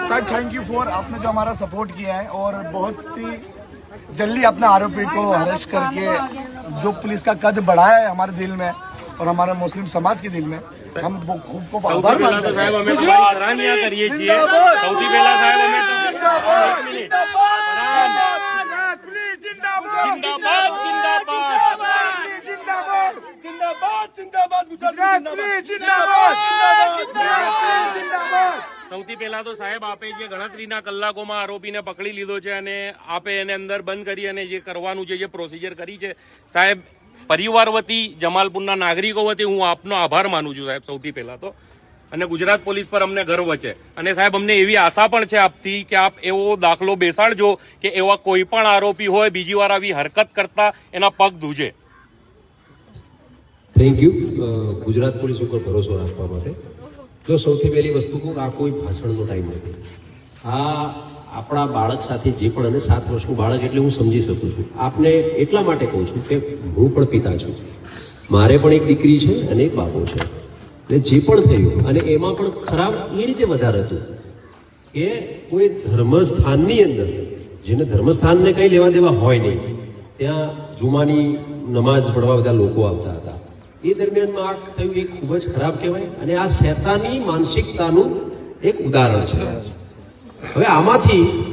Sir thank you for आपने जो हमारा सपोर्ट किया है और बहुत ही जल्दी अपने आरोपी को अरेस्ट करके जो पुलिस का कद बढ़ाया है हमारे दिल में और हमारे मुस्लिम समाज के दिल में हम खूब को आभार मानते हैं। સૌથી પહેલા તો સાહેબ આપે જે ગણતરીના કલાકોમાં આરોપીને પકડી લીધો છે અને આપે એને અંદર બંધ કરી અને જે કરવાનું છે જે પ્રોસિજર કરી છે સાહેબ પરિવાર વતી જમાલપુરના નાગરિકો વતી હું આપનો આભાર માનું છું સાહેબ સૌથી પહેલા તો અને ગુજરાત પોલીસ પર અમને ગર્વ છે અને સાહેબ અમને એવી આશા પણ છે આપથી કે આપ એવો દાખલો બેસાડજો કે એવા કોઈ પણ આરોપી હોય બીજી વાર આવી હરકત કરતા એના પગ ધ્રુજે। થેન્ક યુ ગુજરાત પોલીસ ઉપર ભરોસો રાખવા માટે। જો સૌથી પહેલી વસ્તુ કહું આ કોઈ ભાષણનો ટાઈમ નથી, આ આપણા બાળક સાથે જે પણ અને 7 વર્ષનું બાળક એટલે હું સમજી શકું છું। આપને એટલા માટે કહું છું કે હું પણ પિતા છું, મારે પણ એક દીકરી છે અને એક બાપો છે એટલે જે પણ થયું અને એમાં પણ ખરાબ એ રીતે વધારે હતું કે કોઈ ધર્મસ્થાનની અંદર જેને ધર્મસ્થાનને કંઈ લેવા દેવા હોય નહીં ત્યાં જુમાની નમાઝ પઢવા બધા લોકો આવતા હતા। એ દરમિયાનમાં આ થયું એ ખૂબ જ ખરાબ કહેવાય અને આ શૈતાની માનસિકતાનું એક ઉદાહરણ છે। હવે આમાંથી